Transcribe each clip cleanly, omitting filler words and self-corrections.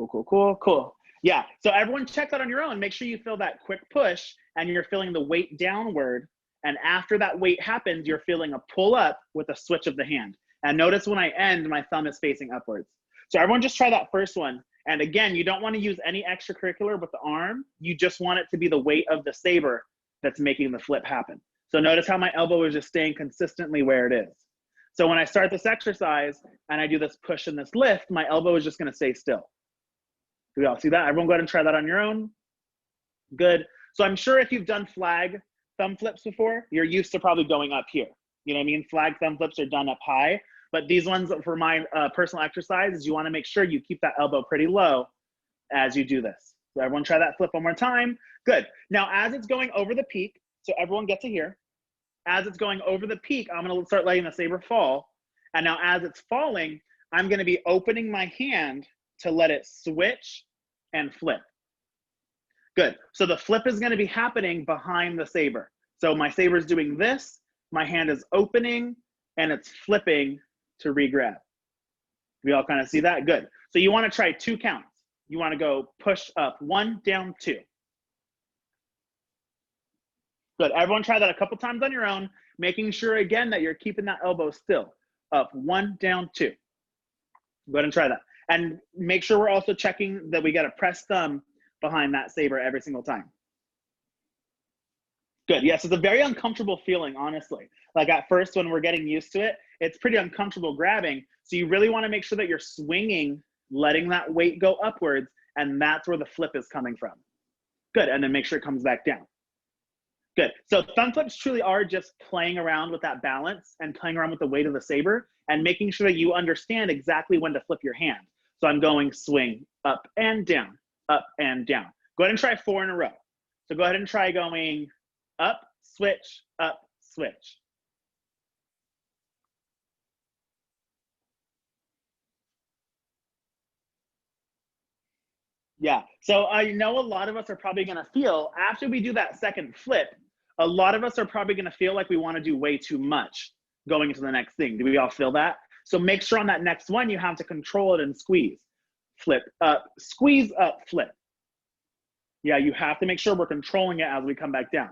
Cool. Yeah, so everyone check that on your own. Make sure you feel that quick push and you're feeling the weight downward. And after that weight happens, you're feeling a pull up with a switch of the hand. And notice when I end, my thumb is facing upwards. So everyone just try that first one. And again, you don't want to use any extracurricular with the arm. You just want it to be the weight of the saber that's making the flip happen. So notice how my elbow is just staying consistently where it is. So when I start this exercise and I do this push and this lift, my elbow is just going to stay still. Do we all see that? Everyone go ahead and try that on your own. Good. So I'm sure if you've done flag thumb flips before, you're used to probably going up here. You know what I mean? Flag thumb flips are done up high. But these ones for my personal exercises, you want to make sure you keep that elbow pretty low as you do this. So everyone try that flip one more time. Good. Now, as it's going over the peak, so everyone get to here. As it's going over the peak, I'm going to start letting the saber fall. And now as it's falling, I'm going to be opening my hand to let it switch and flip. Good. So the flip is going to be happening behind the saber. So my saber is doing this, my hand is opening, and it's flipping to re-grab. We all kind of see that? Good. So you want to try 2 counts. You want to go push up 1, down 2. Good. Everyone try that a couple times on your own, making sure again that you're keeping that elbow still. Up 1, down 2. Go ahead and try that. And make sure we're also checking that we get a pressed thumb behind that saber every single time. Good. Yes, it's a very uncomfortable feeling, honestly. Like at first when we're getting used to it, it's pretty uncomfortable grabbing. So you really want to make sure that you're swinging, letting that weight go upwards, and that's where the flip is coming from. Good. And then make sure it comes back down. Good. So thumb flips truly are just playing around with that balance and playing around with the weight of the saber and making sure that you understand exactly when to flip your hand. So I'm going swing, up and down, up and down. Go ahead and try 4 in a row. So go ahead and try going up, switch, up, switch. Yeah, so I know a lot of us are probably gonna feel, after we do that second flip, a lot of us are probably gonna feel like we wanna do way too much going into the next thing. Do we all feel that? So make sure on that next one, you have to control it and squeeze. Flip up, squeeze up, flip. Yeah, you have to make sure we're controlling it as we come back down.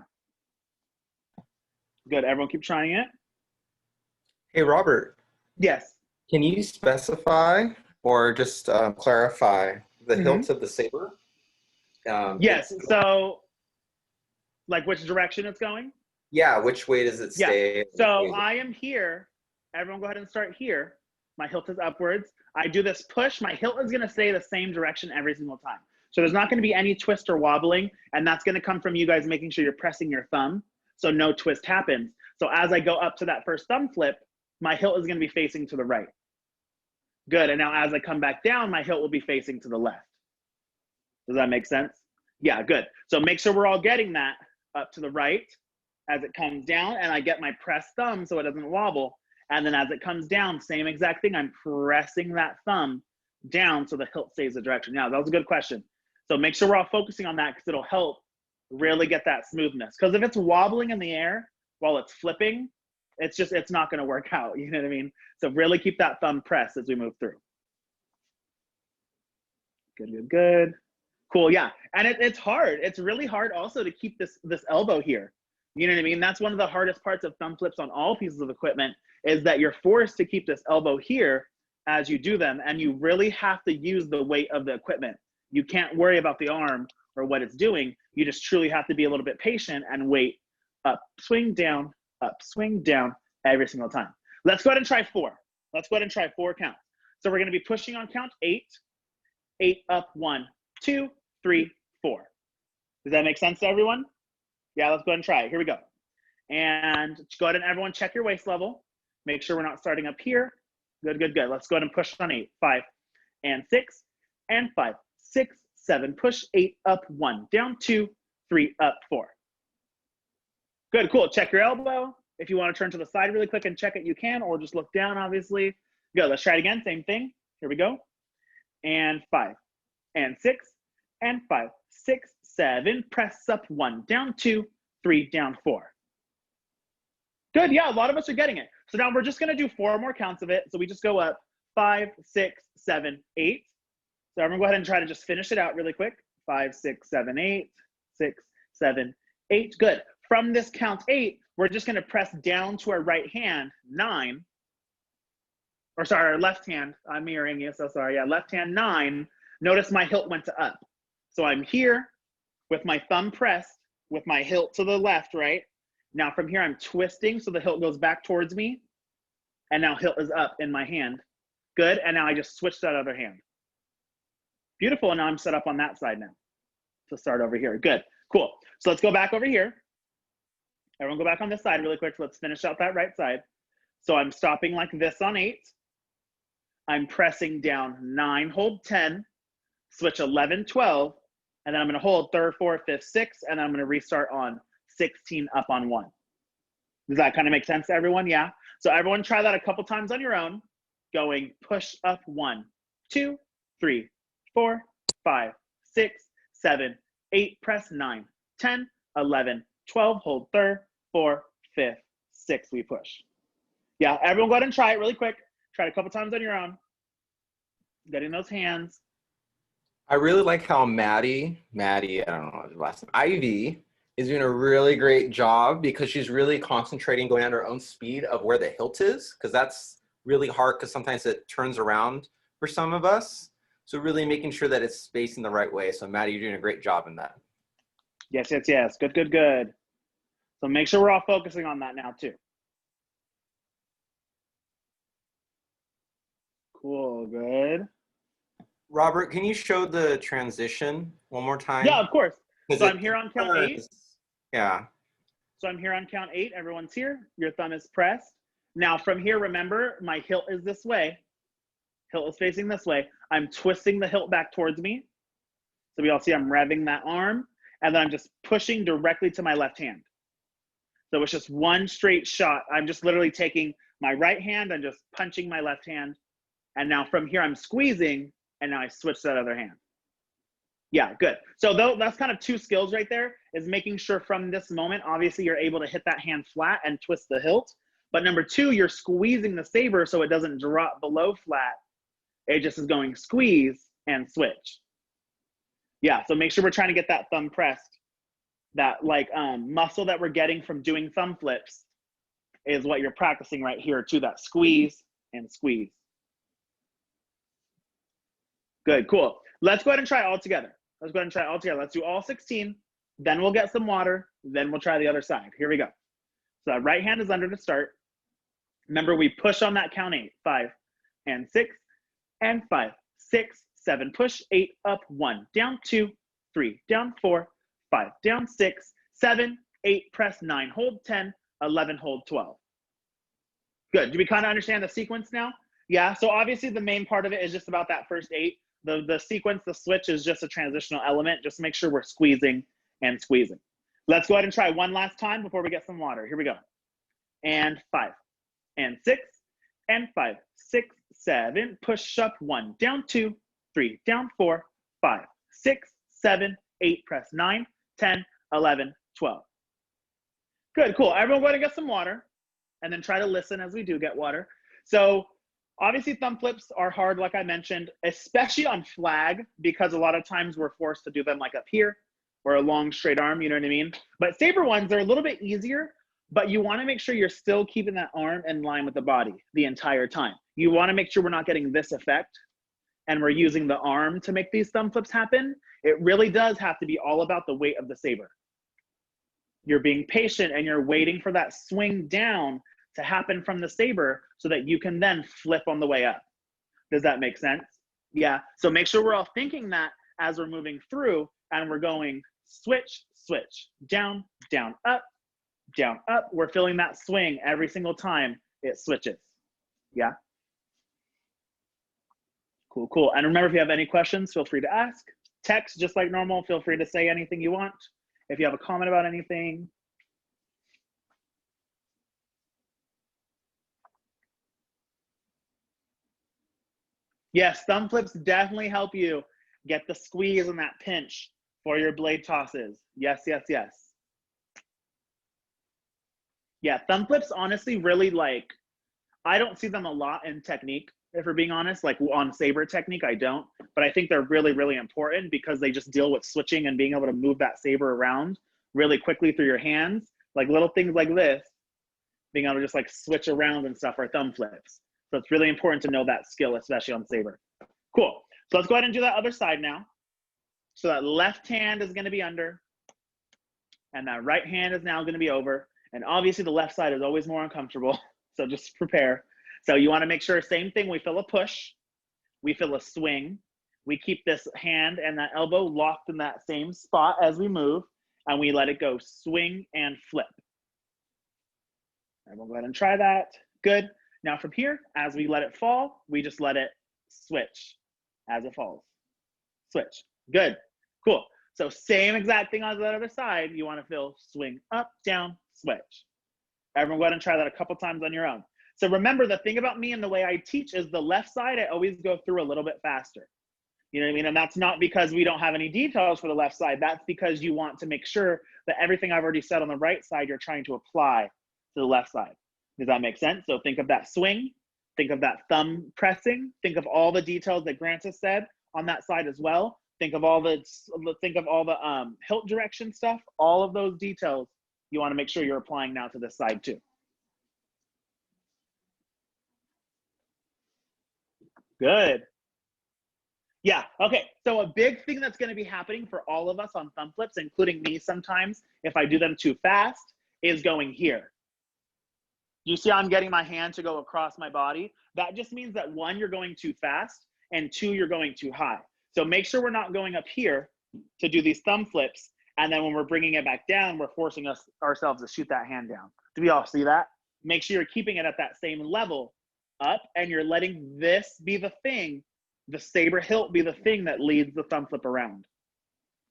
Good, everyone keep trying it. Hey, Robert. Yes. Can you specify or just clarify the hilt of the saber? Yes, so like which direction it's going? Yeah, which way does it stay? Yeah. So I am here. Everyone go ahead and start here. My hilt is upwards. I do this push. My hilt is going to stay the same direction every single time. So there's not going to be any twist or wobbling, and that's going to come from you guys making sure you're pressing your thumb so no twist happens. So as I go up to that first thumb flip, my hilt is going to be facing to the right. Good. And now as I come back down, my hilt will be facing to the left. Does that make sense? Yeah, good. So make sure we're all getting that up to the right as it comes down, and I get my pressed thumb so it doesn't wobble. And then as it comes down, same exact thing, I'm pressing that thumb down so the hilt stays the direction. Yeah, that was a good question. So make sure we're all focusing on that because it'll help really get that smoothness. Because if it's wobbling in the air while it's flipping, it's not gonna work out, you know what I mean? So really keep that thumb pressed as we move through. Good. Cool, yeah. And it's hard. It's really hard also to keep this elbow here. You know what I mean? That's one of the hardest parts of thumb flips on all pieces of equipment is that you're forced to keep this elbow here as you do them, and you really have to use the weight of the equipment. You can't worry about the arm or what it's doing. You just truly have to be a little bit patient and wait. Up, swing down every single time. Let's go ahead and try 4. Let's go ahead and try 4 counts. So we're gonna be pushing on count 8. 8 up, 1, 2, 3, 4. Does that make sense to everyone? Yeah, let's go ahead and try it. Here we go. And go ahead and everyone check your waist level. Make sure we're not starting up here. Good. Let's go ahead and push on 8, 5, and 6, and 5, 6, 7. Push 8 up, 1, down 2, 3, up 4. Good, cool. Check your elbow. If you want to turn to the side really quick and check it, you can, or just look down, obviously. Good, let's try it again. Same thing. Here we go. And 5, and 6, and 5, 6, 7. Press up, 1, down 2, 3, down 4. Good, yeah, a lot of us are getting it. So now we're just gonna do 4 more counts of it. So we just go up 5, 6, 7, 8. So everyone go ahead and try to just finish it out really quick. 5, 6, 7, 8, 6, 7, 8. Good. From this count 8, we're just going to press down to our right hand, 9. Or sorry, our left hand. I'm mirroring you, so sorry. Yeah, left hand, 9. Notice my hilt went to up. So I'm here with my thumb pressed, with my hilt to the left, right? Now from here, I'm twisting, so the hilt goes back towards me. And now hilt is up in my hand. Good. And now I just switch that other hand. Beautiful. And now I'm set up on that side now to start over here. Good. Cool. So let's go back over here. Everyone go back on this side really quick. Let's finish out that right side. So I'm stopping like this on 8. I'm pressing down 9, hold 10, switch 11, 12, and then I'm going to hold 3rd, 4th, 5th, 6th, and then I'm going to restart on 16 up on 1. Does that kind of make sense to everyone? Yeah. So everyone try that a couple times on your own, going push up 1, 2, 3, 4, 5, 6, 7, 8, press 9, 10, 11, 12, hold 3rd, 4th, 5th, 6th, we push. Yeah, everyone go ahead and try it really quick. Try it a couple times on your own. Getting those hands. I really like how Maddie, I don't know the last name, Ivy is doing a really great job because she's really concentrating going at her own speed of where the hilt is, because that's really hard because sometimes it turns around for some of us. So really making sure that it's facing the right way. So Maddie, you're doing a great job in that. Yes, yes, yes. Good, good, good. So make sure we're all focusing on that now too. Cool, good. Robert, can you show the transition one more time? Yeah, of course. So I'm here on count 8. Yeah. So I'm here on count 8. Everyone's here. Your thumb is pressed. Now from here, remember, my hilt is this way. Hilt is facing this way. I'm twisting the hilt back towards me. So we all see I'm revving that arm. And then I'm just pushing directly to my left hand. So it's just one straight shot. I'm just literally taking my right hand and just punching my left hand. And now from here, I'm squeezing. And now I switch that other hand. Yeah, good. So that's kind of 2 skills right there, is making sure from this moment, obviously you're able to hit that hand flat and twist the hilt. But number 2, you're squeezing the saber so it doesn't drop below flat. It just is going squeeze and switch. Yeah, so make sure we're trying to get that thumb pressed. That like muscle that we're getting from doing thumb flips is what you're practicing right here too, that squeeze and squeeze. Good, cool. Let's go ahead and try it all together. Let's go ahead and try it all together. Let's do all 16. Then we'll get some water. Then we'll try the other side. Here we go. So that right hand is under to start. Remember, we push on that count 8. 5 and 6 and 5, 6, 7. Push 8 up 1, down 2, 3, down 4, 5, down 6, 7, 8. Press 9. Hold 10, 11. Hold 12. Good. Do we kind of understand the sequence now? Yeah. So obviously the main part of it is just about that first 8. The sequence, the switch is just a transitional element. Just make sure we're squeezing and squeezing. Let's go ahead and try one last time before we get some water. Here we go. And 5 and 6 and 5, 6, 7. Push up 1, down 2, 3, down 4, 5, 6, 7, 8. Press 9, 10, 11, 12. Good, cool. Everyone go ahead and get some water and then try to listen as we do get water. So obviously thumb flips are hard, like I mentioned, especially on flag, because a lot of times we're forced to do them like up here or a long straight arm, you know what I mean? But saber ones are a little bit easier, but you want to make sure you're still keeping that arm in line with the body the entire time. You want to make sure we're not getting this effect and we're using the arm to make these thumb flips happen. It really does have to be all about the weight of the saber. You're being patient and you're waiting for that swing down to happen from the saber so that you can then flip on the way up. Does that make sense? Yeah, so make sure we're all thinking that as we're moving through and we're going switch, switch, down, down, up, down, up. We're feeling that swing every single time it switches. Yeah. Cool, cool. And remember, if you have any questions, feel free to ask. Text just like normal. Feel free to say anything you want. If you have a comment about anything. Yes, thumb flips definitely help you get the squeeze and that pinch for your blade tosses. Yes, yes, yes. Yeah, thumb flips honestly really, like, I don't see them a lot in technique. if we're being honest. Like on Sabre technique, I don't. But I think they're really, really important because they just deal with switching and being able to move that Sabre around really quickly through your hands. Like little things like this, being able to just like switch around and stuff, are thumb flips. So it's really important to know that skill, especially on Sabre. Cool. So let's go ahead and do that other side now. So that left hand is going to be under, and that right hand is now going to be over. And obviously the left side is always more uncomfortable. So just prepare. So you want to make sure, same thing, we feel a push, we feel a swing, we keep this hand and that elbow locked in that same spot as we move, and we let it go swing and flip. And we'll go ahead and try that. Good. Now from here, as we let it fall, we just let it switch as it falls. Switch. Good. Cool. So same exact thing on the other side. You want to feel swing up, down, switch. Everyone go ahead and try that a couple times on your own. So remember, the thing about me and the way I teach is the left side, I always go through a little bit faster. You know what I mean? And that's not because we don't have any details for the left side. That's because you want to make sure that everything I've already said on the right side, you're trying to apply to the left side. Does that make sense? So think of that swing, think of that thumb pressing, think of all the details that Grant has said on that side as well. Think of all the hilt direction stuff, all of those details you want to make sure you're applying now to this side too. Good. Yeah, okay. So a big thing that's going to be happening for all of us on thumb flips, including me sometimes, if I do them too fast, is going here. You see how I'm getting my hand to go across my body? That just means that one, you're going too fast, and two, you're going too high. So make sure we're not going up here to do these thumb flips, and then when we're bringing it back down, we're forcing ourselves to shoot that hand down. Do we all see that? Make sure you're keeping it at that same level up, and you're letting this be the thing, the Sabre hilt be the thing that leads the thumb flip around.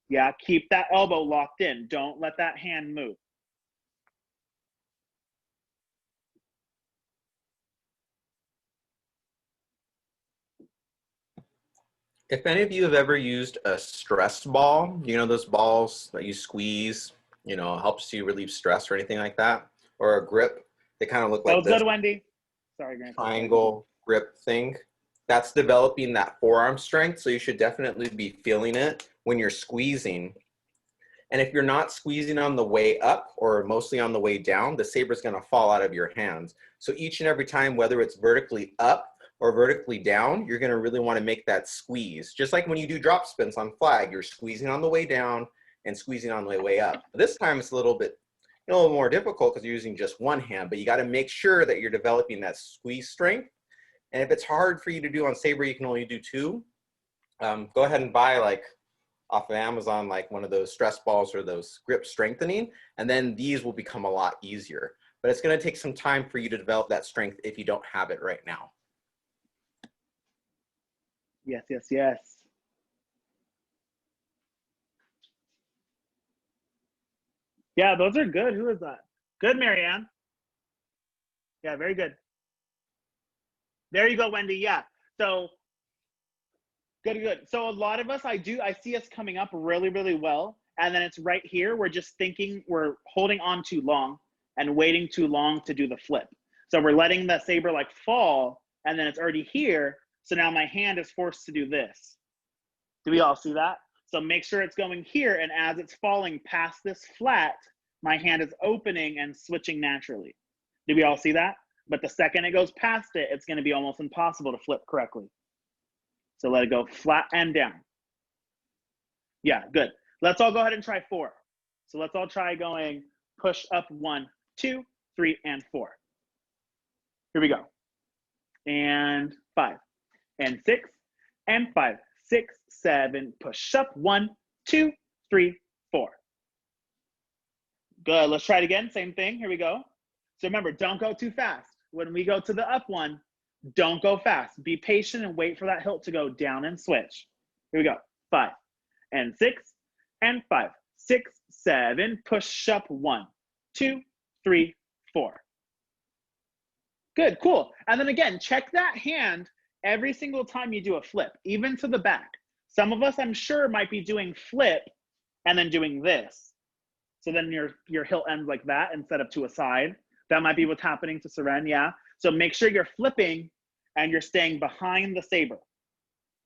Yeah, keep that elbow locked in. Don't let that hand move. If any of you have ever used a stress ball, you know those balls that you squeeze, you know, helps you relieve stress or anything like that, or a grip, they kind of look like this. Good, Wendy. Sorry, Grant. Triangle grip thing. That's developing that forearm strength, so you should definitely be feeling it when you're squeezing. And if you're not squeezing on the way up or mostly on the way down, the Sabre is going to fall out of your hands. So each and every time, whether it's vertically up or vertically down, you're going to really want to make that squeeze. Just like when you do drop spins on flag, you're squeezing on the way down and squeezing on the way up. This time it's a little bit more difficult because you're using just one hand, but you got to make sure that you're developing that squeeze strength. And if it's hard for you to do on Sabre, you can only do two. Go ahead and buy, like off of Amazon, like one of those stress balls or those grip strengthening, and then these will become a lot easier. But it's going to take some time for you to develop that strength if you don't have it right now. Yes, yes, yes. Yeah, those are good. Who is that? Good, Marianne. Yeah, very good. There you go, Wendy. Yeah. So good, good. So a lot of us, I see us coming up really, really well. And then it's right here. We're just thinking we're holding on too long and waiting too long to do the flip. So we're letting the Sabre like fall, and then it's already here. So now my hand is forced to do this. Do we all see that? So make sure it's going here, and as it's falling past this flat, my hand is opening and switching naturally. Do we all see that? But the second it goes past it, it's going to be almost impossible to flip correctly. So let it go flat and down. Yeah, good. Let's all go ahead and try 4. So let's all try going push up 1, 2, 3, and 4. Here we go. And 5, and 6, and 5, 6, 7, push up 1, 2, 3, 4. Good. Let's try it again. Same thing. Here we go. So remember, don't go too fast. When we go to the up one, don't go fast. Be patient and wait for that hilt to go down and switch. Here we go. 5, and 6, and 5, 6, 7, push up 1, 2, 3, 4. Good, cool. And then again, check that hand every single time you do a flip, even to the back. Some of us, I'm sure, might be doing flip and then doing this. So then your hilt ends like that instead of to a side. That might be what's happening to Seren, yeah. So make sure you're flipping and you're staying behind the saber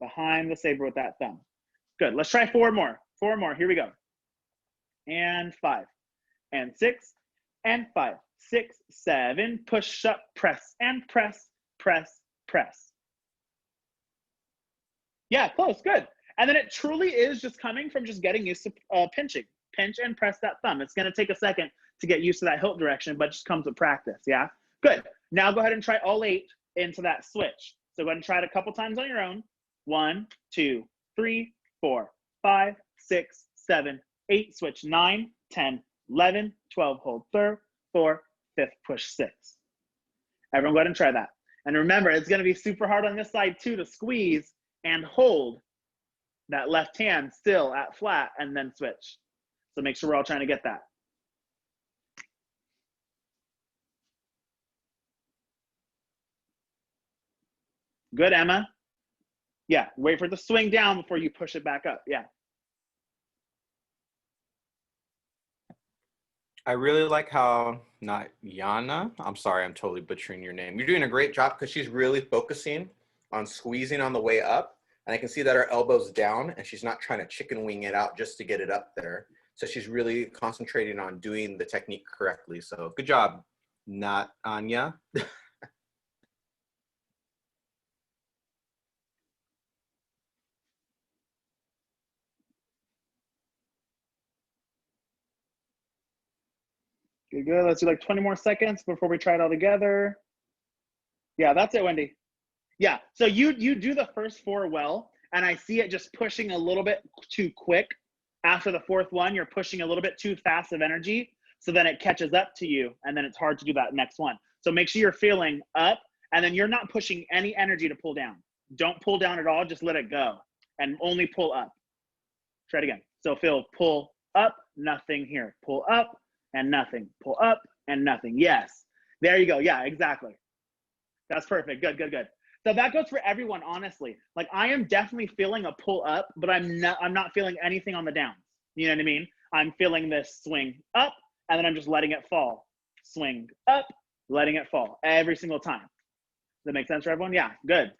with that thumb. Good. Let's try 4 more. 4 more. Here we go. And 5 and 6 and 5, 6, 7. Push up, press and press, press, press. Yeah, close. Good. And then it truly is just coming from just getting used to pinching. Pinch and press that thumb. It's going to take a second to get used to that hilt direction, but just comes with practice. Yeah. Good. Now go ahead and try all 8 into that switch. So go ahead and try it a couple times on your own. 1, 2, 3, 4, 5, 6, 7, 8. Switch 9, 10, 11, 12. Hold 3rd, 4th, 5th. Push 6. Everyone go ahead and try that. And remember, it's going to be super hard on this side too to squeeze and hold that left hand still at flat and then switch. So make sure we're all trying to get that. Good, Emma. Yeah, wait for it to swing down before you push it back up. Yeah. I really like how, not Yana, I'm sorry, I'm totally butchering your name. You're doing a great job because she's really focusing on squeezing on the way up. And I can see that her elbow's down and she's not trying to chicken wing it out just to get it up there. So she's really concentrating on doing the technique correctly. So good job, not Anya. Good, good. Let's do like 20 more seconds before we try it all together. Yeah, that's it, Wendy. Yeah, so you do the first 4 well, and I see it just pushing a little bit too quick. After the 4th one, you're pushing a little bit too fast of energy, so then it catches up to you, and then it's hard to do that next one. So make sure you're feeling up, and then you're not pushing any energy to pull down. Don't pull down at all, just let it go, and only pull up. Try it again. So feel pull up, nothing here. Pull up, and nothing. Pull up, and nothing. Yes, there you go. Yeah, exactly. That's perfect. Good, good, good. So that goes for everyone, honestly. Like I am definitely feeling a pull up, but I'm not feeling anything on the downs. You know what I mean? I'm feeling this swing up, and then I'm just letting it fall. Swing up, letting it fall every single time. Does that make sense for everyone? Yeah, good.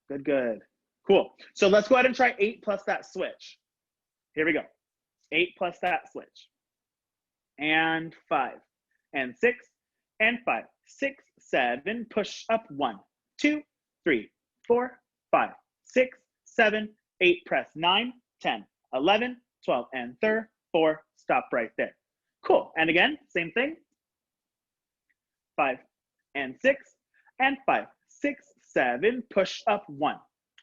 Good, good. Cool. So let's go ahead and try 8 plus that switch. Here we go. 8 plus that switch. And 5 and 6 and 5, 6, 7. Push up 1, 2, 3, 4, 5, 6, 7, 8. Press 9, 10, 11, 12, and 3rd, 4. Stop right there. Cool. And again, same thing. 5 and 6 and 5, 6, 7. Push up 1,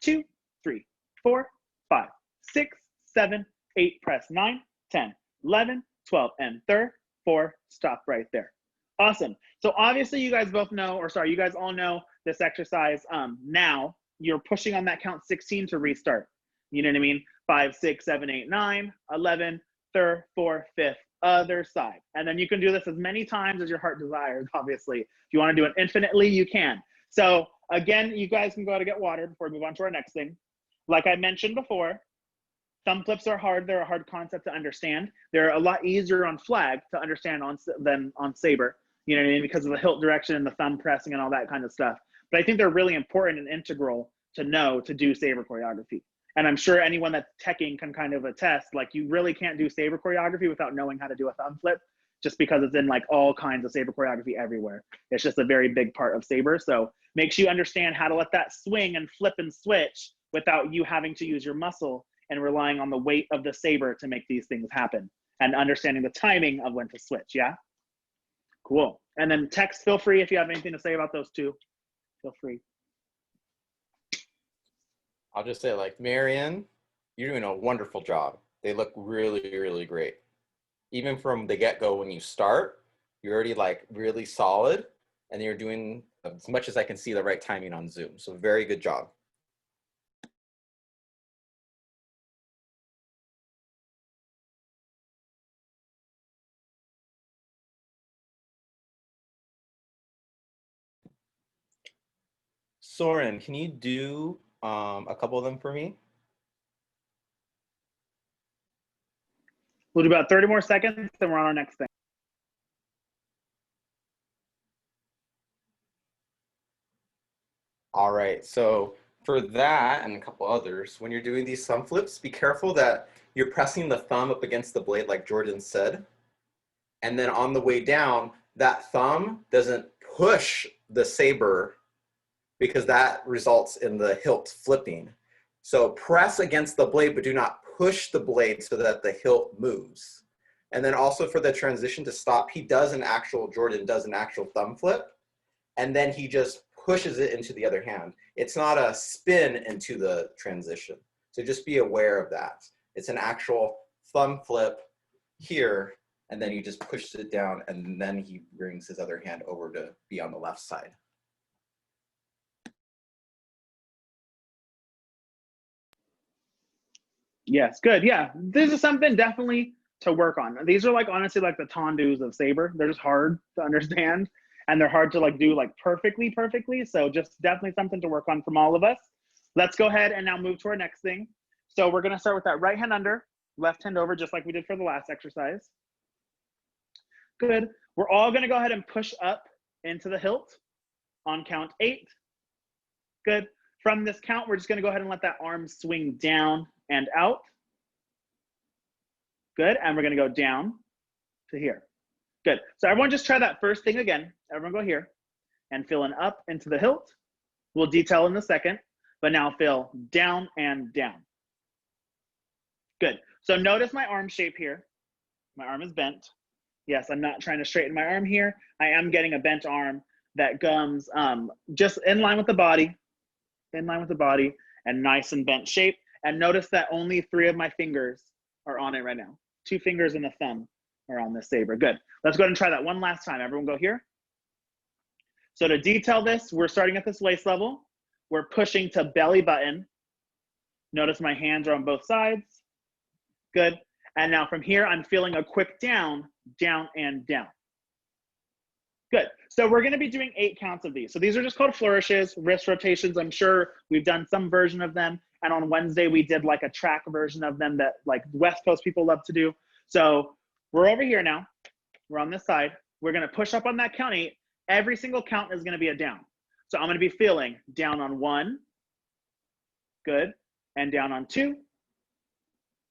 2, 3, 4, 5, 6, 7, 8. Press 9, 10, 11, 12, and 3rd, 4. Stop right there. Awesome. So obviously you guys both know, or sorry, you guys all know this exercise. Now you're pushing on that count 16 to restart. You know what I mean? 5, 6, 7, 8, 9, 11, 3rd, 4th, 5th, other side. And then you can do this as many times as your heart desires, obviously. If you want to do it infinitely, you can. So again, you guys can go out to get water before we move on to our next thing. Like I mentioned before, thumb flips are hard. They're a hard concept to understand. They're a lot easier on flag to understand than on saber, you know what I mean? Because of the hilt direction and the thumb pressing and all that kind of stuff. But I think they're really important and integral to know to do saber choreography. And I'm sure anyone that's teching can kind of attest, like you really can't do saber choreography without knowing how to do a thumb flip, just because it's in like all kinds of saber choreography everywhere. It's just a very big part of saber. So make sure you understand how to let that swing and flip and switch without you having to use your muscle and relying on the weight of the saber to make these things happen, and understanding the timing of when to switch. Yeah, cool. And then text, feel free if you have anything to say about those two, feel free. I'll just say, like, Marian, you're doing a wonderful job. They look really, really great. Even from the get-go, when you start, you're already like really solid, and you're doing, as much as I can see, the right timing on Zoom. So very good job. Soren, can you do a couple of them for me? We'll do about 30 more seconds, then we're on our next thing. All right, so for that and a couple others, when you're doing these thumb flips, be careful that you're pressing the thumb up against the blade like Jordan said. And then on the way down, that thumb doesn't push the saber because that results in the hilt flipping. So press against the blade, but do not push the blade so that the hilt moves. And then also for the transition to stop, Jordan does an actual thumb flip, and then he just pushes it into the other hand. It's not a spin into the transition. So just be aware of that. It's an actual thumb flip here, and then he just pushes it down, and then he brings his other hand over to be on the left side. Yes, good. Yeah, this is something definitely to work on. These are like honestly like the tondus of Sabre. They're just hard to understand and they're hard to like do like perfectly. So just definitely something to work on from all of us. Let's go ahead and now move to our next thing. So we're gonna start with that right hand under, left hand over, just like we did for the last exercise. Good. We're all gonna go ahead and push up into the hilt on count 8. Good. From this count, we're just gonna go ahead and let that arm swing down and out. Good, and we're gonna go down to here. Good, so everyone just try that first thing again. Everyone go here and fill an up into the hilt. We'll detail in a second, but now fill down and down. Good, so notice my arm shape here. My arm is bent. Yes, I'm not trying to straighten my arm here. I am getting a bent arm that comes just in line with the body, and nice and bent shape. And notice that only 3 of my fingers are on it right now. 2 fingers and a thumb are on this saber. Good. Let's go ahead and try that one last time. Everyone go here. So to detail this, we're starting at this waist level. We're pushing to belly button. Notice my hands are on both sides. Good. And now from here, I'm feeling a quick down, down, and down. Good. So we're going to be doing 8 counts of these. So these are just called flourishes, wrist rotations. I'm sure we've done some version of them. And on Wednesday, we did like a track version of them that like West Coast people love to do. So we're over here now. We're on this side. We're going to push up on that count 8. Every single count is going to be a down. So I'm going to be feeling down on 1. Good. And down on 2.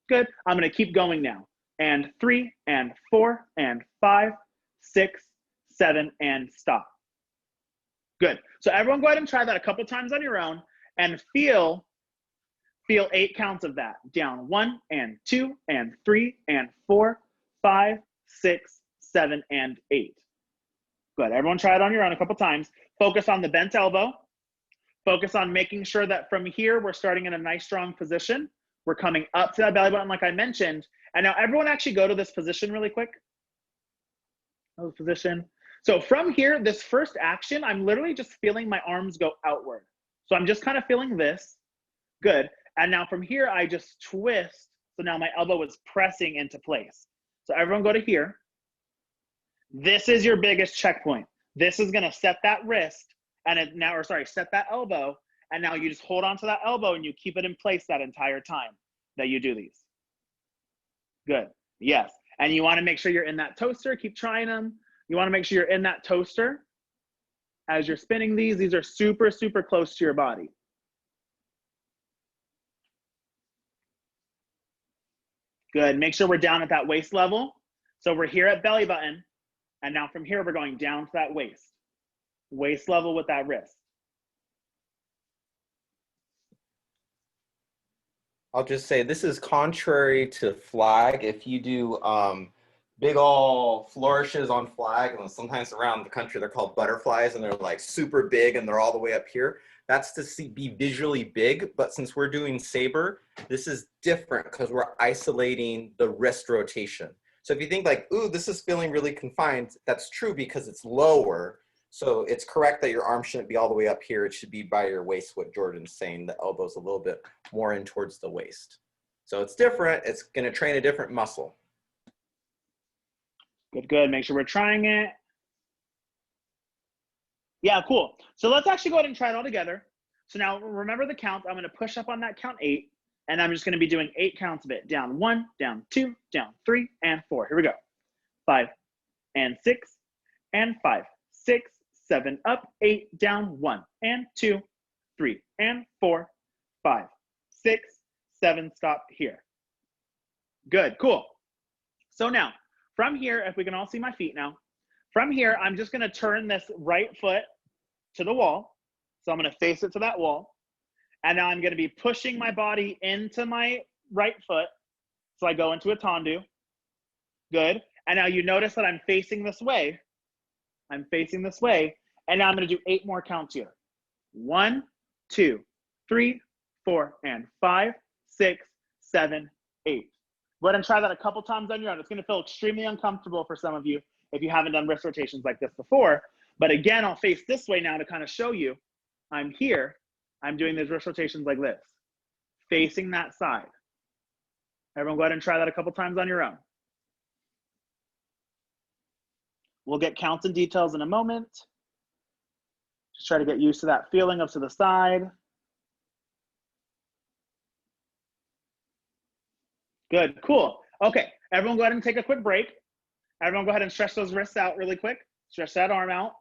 Good. I'm going to keep going now. And 3 and 4 and 5, 6, 7, and stop. Good. So everyone go ahead and try that a couple times on your own and feel 8 counts of that. Down 1 and 2 and 3 and 4, 5, 6, 7, and 8. Good. Everyone try it on your own a couple times. Focus on the bent elbow. Focus on making sure that from here, we're starting in a nice strong position. We're coming up to that belly button like I mentioned. And now everyone actually go to this position really quick. Position. So from here, this first action, I'm literally just feeling my arms go outward. So I'm just kind of feeling this. Good. And now from here, I just twist. So now my elbow is pressing into place. So everyone go to here. This is your biggest checkpoint. This is going to set that wrist and it now, or sorry, set that elbow. And now you just hold on to that elbow and you keep it in place that entire time that you do these. Good. Yes. And you want to make sure you're in that toaster. Keep trying them. You want to make sure you're in that toaster as you're spinning these. These are super, super close to your body. Good. Make sure we're down at that waist level. So we're here at belly button. And now from here, we're going down to that waist. Waist level with that wrist. I'll just say this is contrary to flag. If you do big ol' flourishes on flag, and sometimes around the country they're called butterflies, and they're like super big and they're all the way up here. That's to be visually big, but since we're doing saber, this is different because we're isolating the wrist rotation. So if you think like, ooh, this is feeling really confined, that's true because it's lower. So it's correct that your arm shouldn't be all the way up here. It should be by your waist, what Jordan's saying. The elbow's a little bit more in towards the waist. So it's different. It's going to train a different muscle. Good, good. Make sure we're trying it. Yeah, cool. So let's actually go ahead and try it all together. So now remember the count. I'm going to push up on that count 8. And I'm just going to be doing 8 counts of it. Down 1, down 2, down 3, and 4. Here we go. 5 and 6 and 5, 6, 7, up, 8, down, 1 and 2 3, and 4, 5, 6, 7, stop here. Good, cool. So now, from here, if we can all see my feet now, from here, I'm just gonna turn this right foot to the wall. So I'm gonna face it to that wall. And now I'm gonna be pushing my body into my right foot. So I go into a tendu. Good. And now you notice that I'm facing this way. I'm facing this way. And now I'm gonna do 8 more counts here. 1, 2, 3, 4, and 5, 6, 7, 8. Go ahead and try that a couple times on your own. It's gonna feel extremely uncomfortable for some of you if you haven't done wrist rotations like this before. But again, I'll face this way now to kind of show you I'm here. I'm doing these wrist rotations like this, facing that side. Everyone go ahead and try that a couple times on your own. We'll get counts and details in a moment. Just try to get used to that feeling up to the side. Good, cool. Okay, everyone go ahead and take a quick break. Everyone go ahead and stretch those wrists out really quick. Stretch that arm out.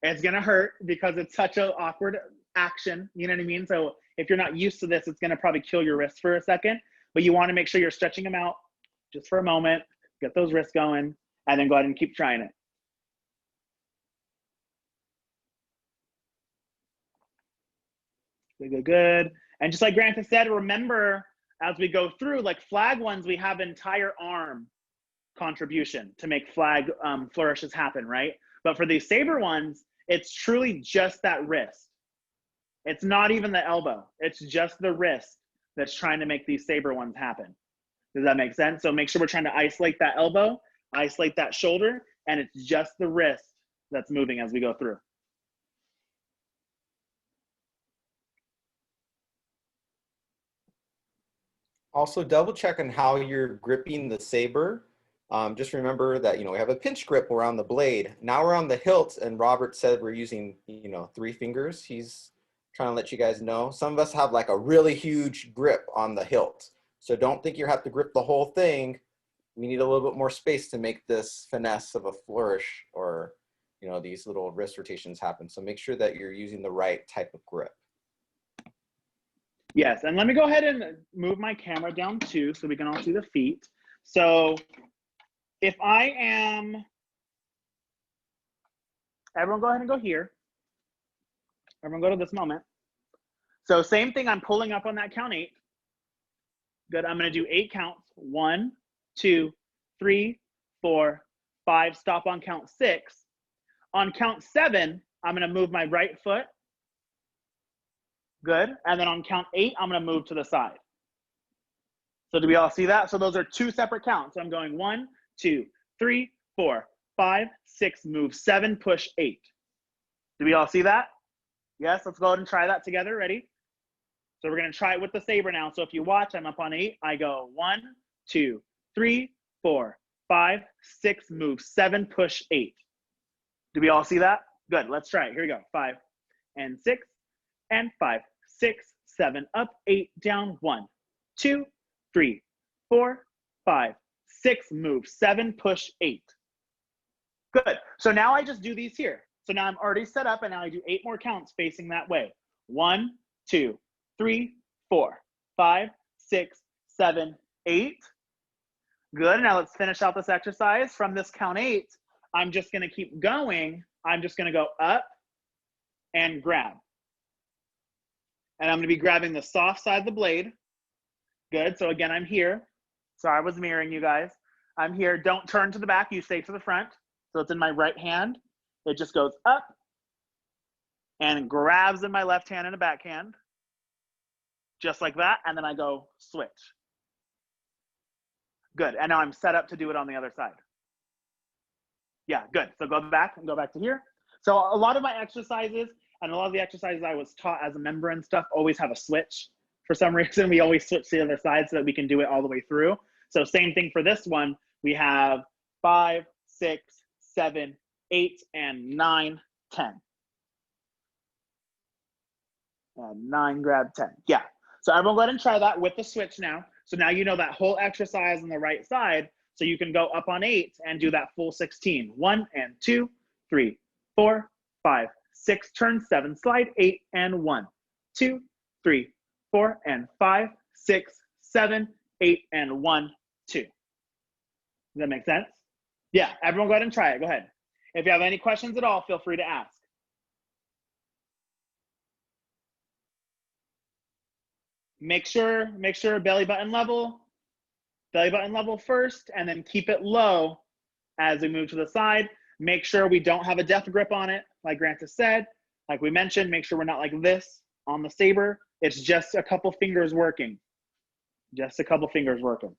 It's gonna hurt because it's such an awkward action, you know what I mean? So if you're not used to this, it's gonna probably kill your wrists for a second, but you wanna make sure you're stretching them out just for a moment, get those wrists going, and then go ahead and keep trying it. Good, good, good. And just like Grant has said, remember, as we go through, like flag ones, we have entire arm contribution to make flag flourishes happen, right? But for these saber ones, it's truly just that wrist. It's not even the elbow. It's just the wrist that's trying to make these saber ones happen. Does that make sense? So make sure we're trying to isolate that elbow, isolate that shoulder, and it's just the wrist that's moving as we go through. Also, double check on how you're gripping the saber. Just remember that, we have a pinch grip around the blade. Now we're on the hilt, and Robert said we're using, 3 fingers. He's trying to let you guys know. Some of us have like a really huge grip on the hilt. So don't think you have to grip the whole thing. We need a little bit more space to make this finesse of a flourish or, these little wrist rotations happen. So make sure that you're using the right type of grip. Yes, and let me go ahead and move my camera down too so we can all see the feet. So if I am, everyone go ahead and go here. Everyone go to this moment. So same thing, I'm pulling up on that count 8. Good, I'm gonna do 8 counts. 1, 2, 3, 4, 5, stop on count 6. On count 7, I'm gonna move my right foot. Good, and then on count 8, I'm gonna move to the side. So do we all see that? So those are 2 separate counts. So I'm going 1, 2, 3, 4, 5, 6, move 7, push 8. Do we all see that? Yes, let's go ahead and try that together. Ready? So we're gonna try it with the saber now. So if you watch, I'm up on 8. I go 1, 2, 3, 4, 5, 6, move 7, push 8. Do we all see that? Good, let's try it. Here we go. 5 and 6 and 5, 6, 7, up, 8, down, 1, 2, 3, 4, 5, 6, move 7, push 8. Good, so now I just do these here. So now I'm already set up and now I do 8 more counts facing that way. 1, 2, 3, 4, 5, 6, 7, 8. Good, now let's finish out this exercise. From this count 8, I'm just gonna keep going. I'm just gonna go up and grab. And I'm gonna be grabbing the soft side of the blade. Good, so again, I'm here. Sorry, I was mirroring you guys. I'm here, don't turn to the back, you stay to the front. So it's in my right hand. It just goes up and grabs in my left hand and a backhand. Just like that, and then I go switch. Good, and now I'm set up to do it on the other side. Yeah, good, so go back and go back to here. So a lot of my exercises and a lot of the exercises I was taught as a member and stuff always have a switch. For some reason, we always switch to the other side so that we can do it all the way through. So same thing for this one. We have 5, 6, 7, 8, and 9, 10. And 9, grab 10. Yeah. So everyone go ahead and try that with the switch now. So now you know that whole exercise on the right side. So you can go up on 8 and do that full 16. 1 and 2, 3, 4, 5, 6, turn 7, slide 8 and 1, 2, 3, 4, and 5, 6, 7, 8, and 1, 2. Does that make sense? Yeah, everyone go ahead and try it. Go ahead. If you have any questions at all, feel free to ask. Make sure belly button level first, and then keep it low as we move to the side. Make sure we don't have a death grip on it, like Grant has said. Like we mentioned, make sure we're not like this on the saber. It's just a couple fingers working. Just a couple fingers working.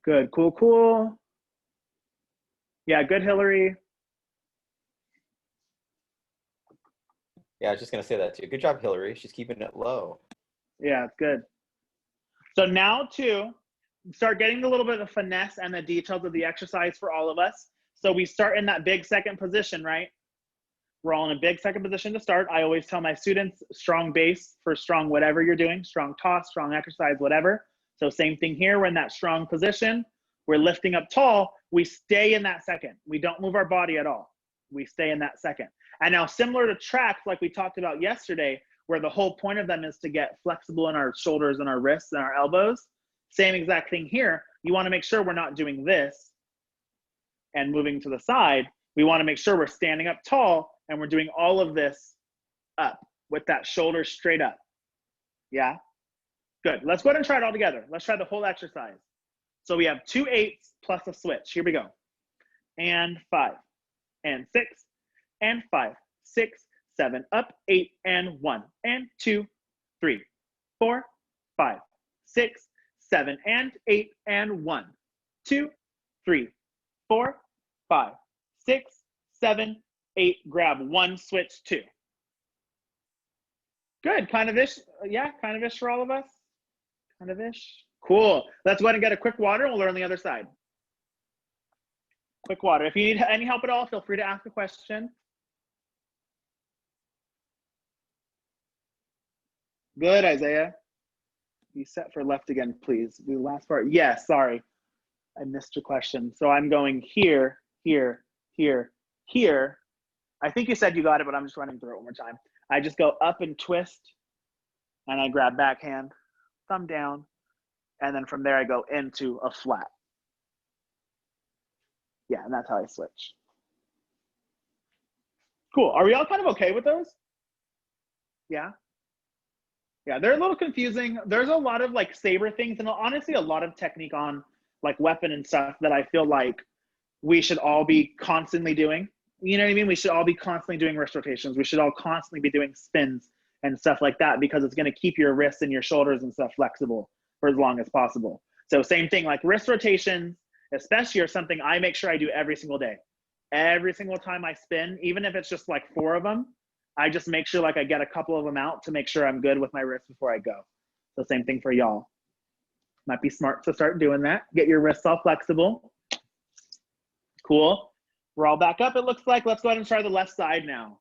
Good, cool, cool. Yeah, good, Hillary. Yeah, I was just gonna say that too. Good job, Hillary. She's keeping it low. Yeah, it's good. So now to start getting a little bit of finesse and the details of the exercise for all of us. So we start in that big second position, right? We're all in a big second position to start. I always tell my students, strong base for strong whatever you're doing, strong toss, strong exercise, whatever. So same thing here, we're in that strong position. We're lifting up tall. We stay in that second. We don't move our body at all. We stay in that second. And now similar to tracks like we talked about yesterday, where the whole point of them is to get flexible in our shoulders and our wrists and our elbows, same exact thing here. You want to make sure we're not doing this and moving to the side. We want to make sure we're standing up tall and we're doing all of this up with that shoulder straight up. Yeah? Good. Let's go ahead and try it all together. Let's try the whole exercise. So we have 2 8s plus a switch. Here we go. And 5 and 6 and 5, 6, 7, up, 8 and 1 and 2, 3, 4, 5, 6, 7 and 8 and 1, 2, 3, 4, 5, 6, 7, 8. Grab 1, switch 2. Good. Kind of ish. Yeah, kind of ish for all of us. Kind of ish. Cool. Let's go ahead and get a quick water and we'll learn the other side. Quick water. If you need any help at all, feel free to ask a question. Good, Isaiah. You set for left again, please. The last part. Yes, sorry. I missed your question. So I'm going here, here, here, here. I think you said you got it, but I'm just running through it one more time. I just go up and twist, and I grab backhand, thumb down, and then from there I go into a flat. Yeah, and that's how I switch. Cool. Are we all kind of okay with those? Yeah? Yeah, they're a little confusing. There's a lot of like saber things and honestly a lot of technique on like weapon and stuff that I feel like we should all be constantly doing. You know what I mean? We should all be constantly doing wrist rotations. We should all constantly be doing spins and stuff like that because it's going to keep your wrists and your shoulders and stuff flexible for as long as possible. So same thing, like wrist rotations, especially are something I make sure I do every single day. Every single time I spin, even if it's just like 4 of them, I just make sure like I get a couple of them out to make sure I'm good with my wrists before I go. So same thing for y'all. Might be smart to start doing that. Get your wrists all flexible. Cool. We're all back up, it looks like. Let's go ahead and try the left side now.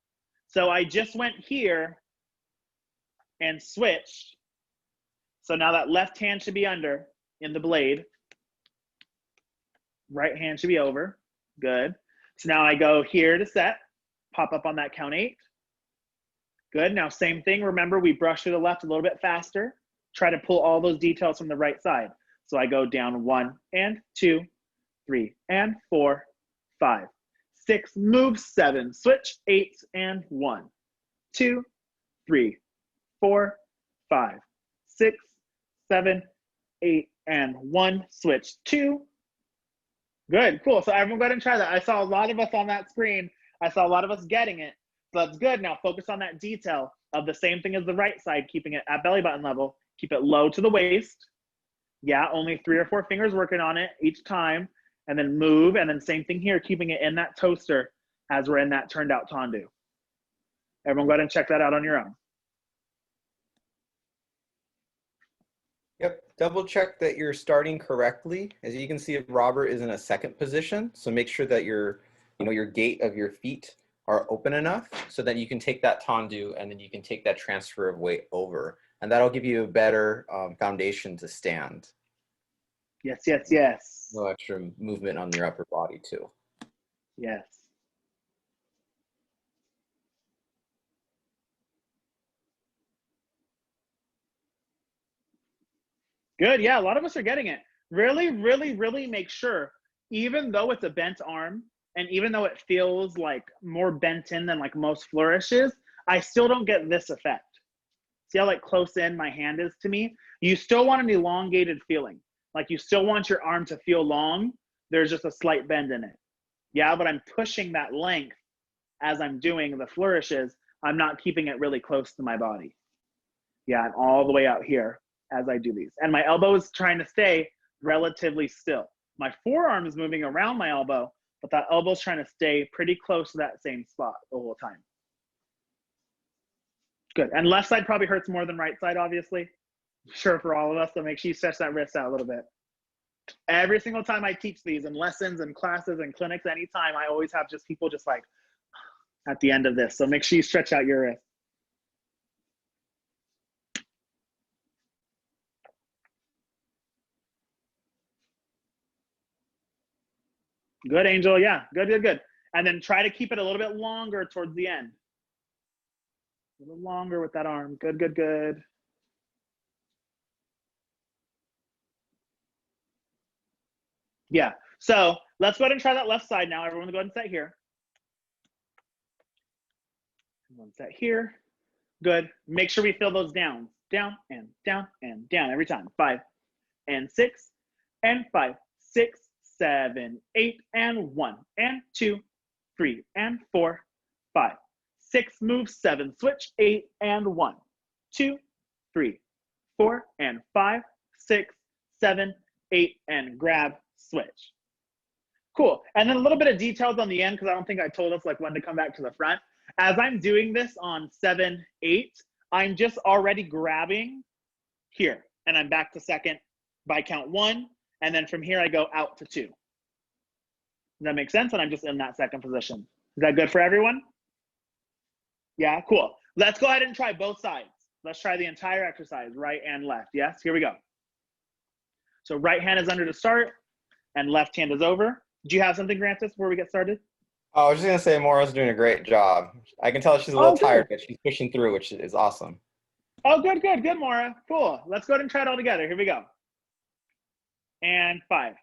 So I just went here and switched. So now that left hand should be under in the blade. Right hand should be over. Good. So now I go here to set. Pop up on that count 8. Good. Now same thing. Remember, we brush to the left a little bit faster. Try to pull all those details from the right side. So I go down 1 and 2, 3 and 4, 5, 6, move 7, switch 8 and 1, 2, 3, 4, 5, 6, 7, 8 and 1, switch 2. Good, cool. So everyone go ahead and try that. I saw a lot of us on that screen. I saw a lot of us getting it. So that's good. Now focus on that detail of the same thing as the right side, keeping it at belly button level. Keep it low to the waist. Yeah, only 3 or 4 fingers working on it each time. And then move. And then same thing here, keeping it in that toaster as we're in that turned out tendu. Everyone go ahead and check that out on your own. Yep, double check that you're starting correctly. As you can see, Robert is in a second position. So make sure that your gait of your feet are open enough so that you can take that tendu and then you can take that transfer of weight over. And that'll give you a better foundation to stand. Yes, yes, yes. No extra movement on your upper body too. Yes. Good. Yeah, a lot of us are getting it. Really, really, really make sure, even though it's a bent arm, and even though it feels like more bent in than like most flourishes, I still don't get this effect. See how like close in my hand is to me? You still want an elongated feeling. Like you still want your arm to feel long. There's just a slight bend in it. Yeah, but I'm pushing that length as I'm doing the flourishes. I'm not keeping it really close to my body. Yeah, and all the way out here as I do these. And my elbow is trying to stay relatively still. My forearm is moving around my elbow, but that elbow is trying to stay pretty close to that same spot the whole time. Good. And left side probably hurts more than right side, obviously. Sure, for all of us. So make sure you stretch that wrist out a little bit. Every single time I teach these in lessons and classes and clinics, anytime, I always have just people just like at the end of this. So make sure you stretch out your wrist. Good, Angel. Yeah, good, good, good. And then try to keep it a little bit longer towards the end. A little longer with that arm. Good, good, good. Yeah. So let's go ahead and try that left side now. Everyone go ahead and set here. One set here. Good. Make sure we feel those downs. Down and down and down every time. 5 and 6 and 5, 6, 7, 8 and 1 and 2, 3 and 4, 5, 6, move 7, switch 8 and 1, 2, 3, 4 and 5, 6, 7, 8 and grab, switch. Cool. And then a little bit of details on the end because I don't think I told us like when to come back to the front. As I'm doing this on 7, 8, I'm just already grabbing here and I'm back to second by count 1. And then from here I go out to 2. Does that make sense? And I'm just in that second position. Is that good for everyone? Yeah, cool. Let's go ahead and try both sides. Let's try the entire exercise, right and left. Yes, here we go. So right hand is under to start and left hand is over. Do you have something, Grantis, before we get started? Oh, I was just gonna say Maura's doing a great job. I can tell she's a little tired, but she's pushing through, which is awesome. Oh, good, good, good, Maura. Cool. Let's go ahead and try it all together. Here we go. And 5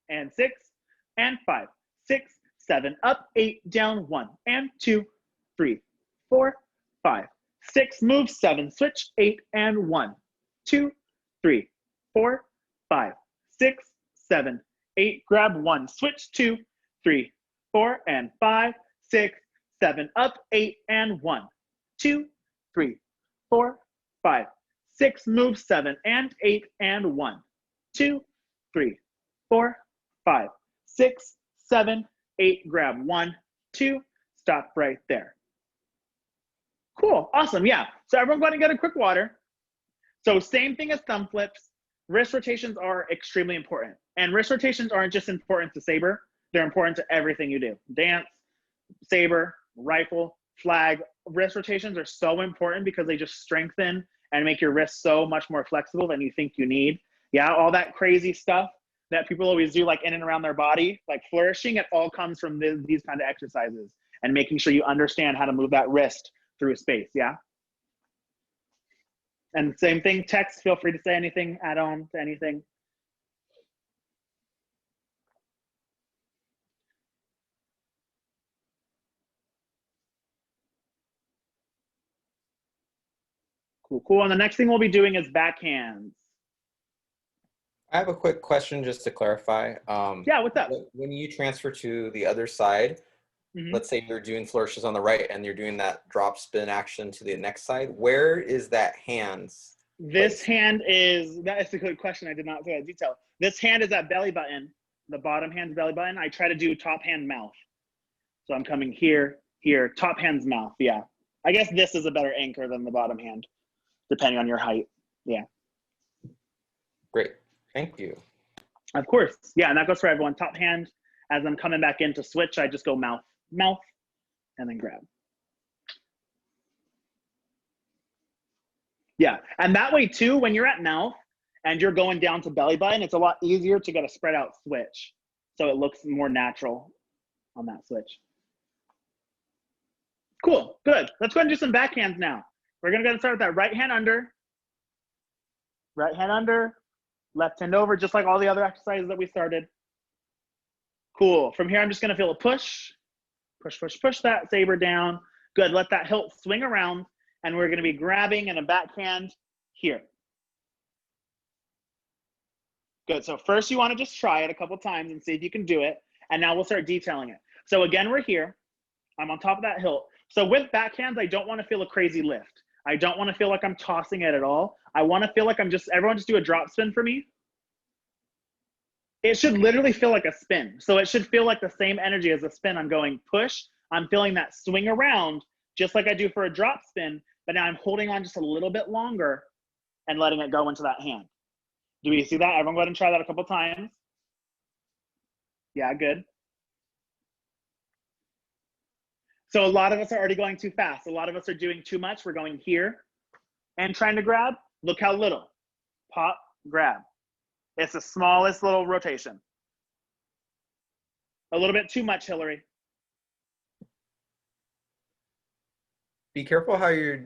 and 6 and 5, 6, 7, up, 8, down, 1 and 2, 3, 4, 5, 6, move 7, switch 8 and 1, 2, 3, 4, 5, 6, 7, 8, grab 1, switch 2, 3, 4 and 5, 6, 7, up, 8 and 1, 2, 3, 4, 5, 6, move 7 and 8 and 1, 2, 3, 4, 5, 6, 7, 8, grab 1, 2, stop right there. Cool, awesome, yeah. So everyone go ahead and get a quick water. So same thing as thumb flips. Wrist rotations are extremely important. And wrist rotations aren't just important to Sabre, they're important to everything you do. Dance, Sabre, rifle, flag. Wrist rotations are so important because they just strengthen and make your wrist so much more flexible than you think you need. Yeah, all that crazy stuff that people always do like in and around their body, like flourishing, it all comes from these kind of exercises and making sure you understand how to move that wrist through space, yeah? And same thing, text, feel free to say anything, add on to anything. Cool, cool. And the next thing we'll be doing is backhands. I have a quick question just to clarify. Yeah, what's up? When you transfer to the other side, let's say you're doing flourishes on the right and you're doing that drop spin action to the next side, where is that hands? This hand is, that's a good question. I did not say that detail. This hand is at belly button, the bottom hand's belly button. I try to do top hand mouth. So I'm coming here, here, top hand's mouth, yeah. I guess this is a better anchor than the bottom hand, depending on your height, yeah. Great, thank you. Of course, yeah, and that goes for everyone. Top hand, as I'm coming back in to switch, I just go mouth, mouth, and then grab. Yeah, and that way too, when you're at mouth and you're going down to belly button, it's a lot easier to get a spread out switch. So it looks more natural on that switch. Cool, good. Let's go ahead and do some backhands now. We're gonna go and start with that right hand under, left hand over, just like all the other exercises that we started. Cool, from here I'm just gonna feel a push, push that saber down. Good, let that hilt swing around, and we're gonna be grabbing in a backhand here. Good, so first you wanna just try it a couple times and see if you can do it, and now we'll start detailing it. So again, we're here, I'm on top of that hilt. So with backhands, I don't wanna feel a crazy lift. I don't wanna feel like I'm tossing it at all. I wanna feel like everyone just do a drop spin for me. It should literally feel like a spin. So it should feel like the same energy as a spin. I'm going push, I'm feeling that swing around, just like I do for a drop spin, but now I'm holding on just a little bit longer and letting it go into that hand. Do we see that? Everyone go ahead and try that a couple times. Yeah, good. So a lot of us are already going too fast. A lot of us are doing too much. We're going here and trying to grab. Look how little. Pop, grab. It's the smallest little rotation. A little bit too much, Hillary. Be careful how you're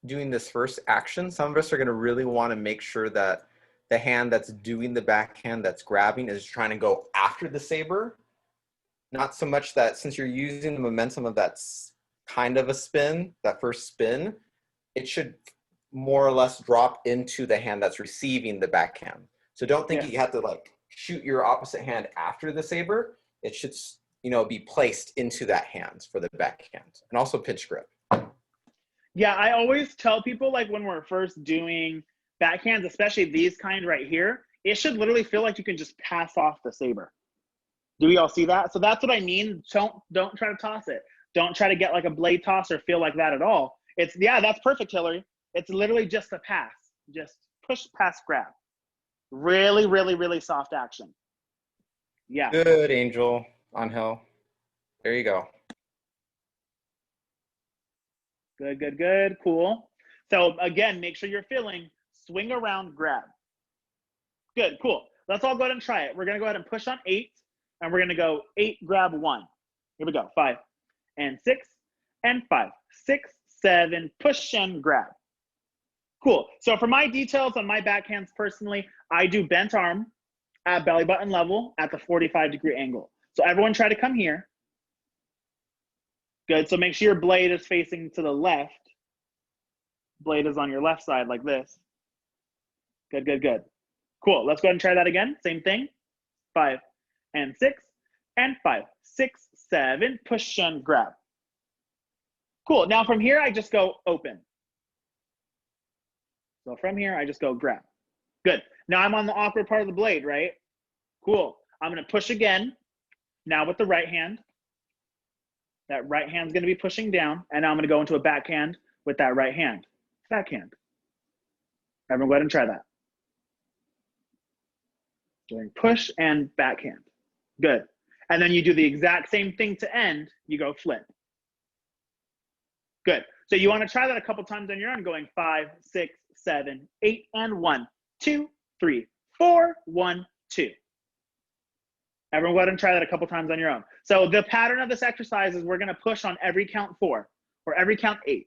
doing this first action. Some of us are going to really want to make sure that the hand that's doing the backhand, that's grabbing, is trying to go after the saber. Not so much that since you're using the momentum of that kind of a spin, that first spin, it should more or less drop into the hand that's receiving the backhand. So don't think you have to like shoot your opposite hand after the saber. It should, you know, be placed into that hand for the backhand, and also pinch grip. Yeah, I always tell people, like when we're first doing backhands, especially these kind right here, it should literally feel like you can just pass off the saber. Do we all see that? So that's what I mean. Don't try to toss it. Don't try to get like a blade toss or feel like that at all. It's, yeah, that's perfect, Hillary. It's literally just a pass. Just push, pass, grab. Really, really, really soft action. Yeah. Good, Angel, on Hill. There you go. Good, good, good. Cool. So again, make sure you're feeling swing around, grab. Good, cool. Let's all go ahead and try it. We're going to go ahead and push on 8, and we're going to go 8, grab 1. Here we go. 5 and 6 and 5. 6, 7, push and grab. Cool. So for my details on my backhands personally, I do bent arm at belly button level at the 45-degree angle. So everyone try to come here. Good. So make sure your blade is facing to the left. Blade is on your left side like this. Good, good, good. Cool. Let's go ahead and try that again. Same thing. 5 and 6 and 5. 6, 7, push and grab. Cool. Now from here, I just go open. So from here, I just go grab. Good. Now I'm on the awkward part of the blade, right? Cool. I'm going to push again. Now with the right hand. That right hand's going to be pushing down. And now I'm going to go into a backhand with that right hand. Backhand. Everyone go ahead and try that. Doing push and backhand. Good. And then you do the exact same thing to end. You go flip. Good. So you want to try that a couple times on your own, going 5, 6, 7, 8, and 1, 2, 3, 4, 1, 2. Everyone go ahead and try that a couple times on your own. So the pattern of this exercise is we're going to push on every count 4 or every count 8.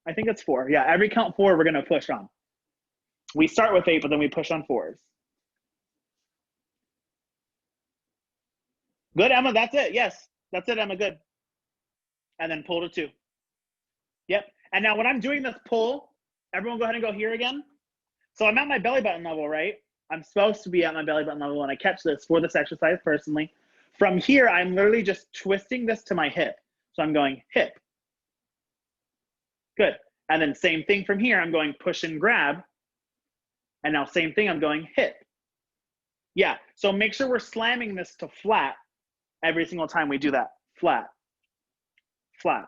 I think it's 4. Yeah, every count 4 we're going to push on. We start with 8, but then we push on 4s. Good, Emma, that's it. Yes, that's it, Emma, good. And then pull to 2. Yep. And now when I'm doing this pull, everyone go ahead and go here again. So I'm at my belly button level, right? I'm supposed to be at my belly button level when I catch this for this exercise personally. From here, I'm literally just twisting this to my hip. So I'm going hip. Good. And then same thing from here, I'm going push and grab. And now same thing, I'm going hip. Yeah, so make sure we're slamming this to flat every single time we do that. Flat, flat.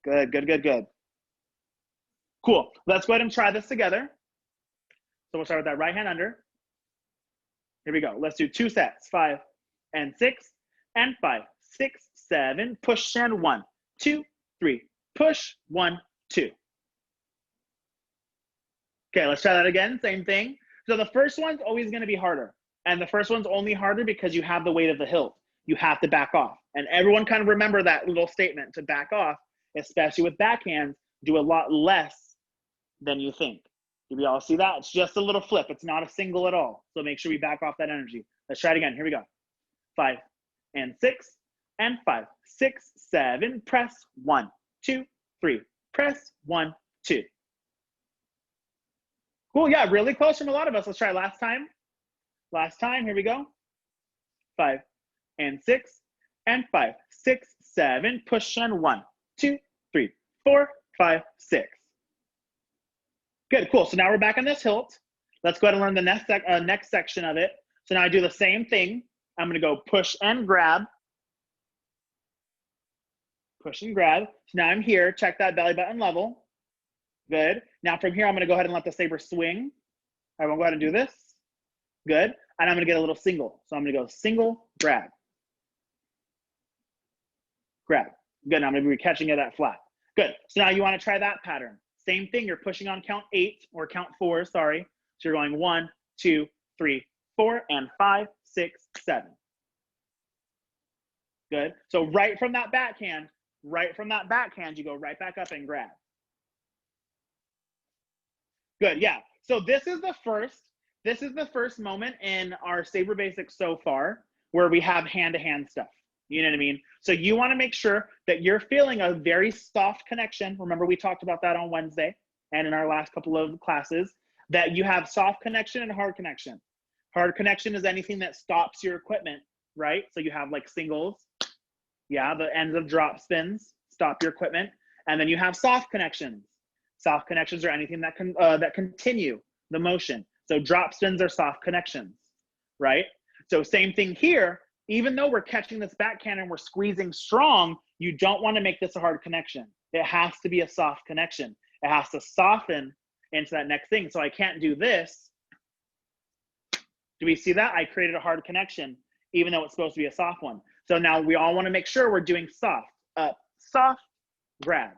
Good, good, good, good. Cool. Let's go ahead and try this together. So we'll start with that right hand under. Here we go. Let's do 2 sets. 5 and 6 and 5. 6, 7, push and 1, 2, 3, push, 1, 2. Okay, let's try that again. Same thing. So the first one's always going to be harder. And the first one's only harder because you have the weight of the hilt. You have to back off. And everyone kind of remember that little statement to back off, especially with backhands, do a lot less than you think. Do we all see that? It's just a little flip. It's not a single at all. So make sure we back off that energy. Let's try it again. Here we go. 5 and 6 and 5, 6, 7, press 1, 2, 3, press 1, 2. Cool, yeah, really close from a lot of us. Let's try last time. Last time, here we go. 5 and 6 and 5, 6, 7, push and 1, 2, 3, 4, 5, 6. Good, cool. So now we're back on this hilt. Let's go ahead and learn the next section of it. So now I do the same thing. I'm gonna go push and grab. Push and grab. So now I'm here, check that belly button level. Good. Now from here, I'm gonna go ahead and let the saber swing. I won't go ahead and do this. Good. And I'm gonna get a little single. So I'm gonna go single, grab. Grab. Good, now I'm gonna be catching it at flat. Good, so now you wanna try that pattern. Same thing, you're pushing on count 8, or count 4, sorry. So you're going 1, 2, 3, 4, and 5, 6, 7. Good, so right from that backhand, you go right back up and grab. Good, yeah. So this is the first moment in our Sabre Basics so far where we have hand-to-hand stuff. You know what I mean? So you want to make sure that you're feeling a very soft connection. Remember, we talked about that on Wednesday and in our last couple of classes, that you have soft connection and hard connection. Hard connection is anything that stops your equipment, right? So you have like singles, yeah, the ends of drop spins stop your equipment, and then you have soft connections. Soft connections are anything that can that continue the motion. So drop spins are soft connections, right? So same thing here. Even though we're catching this backhand and we're squeezing strong, you don't want to make this a hard connection. It has to be a soft connection. It has to soften into that next thing. So I can't do this. Do we see that? I created a hard connection, even though it's supposed to be a soft one. So now we all want to make sure we're doing soft, up, soft, grab.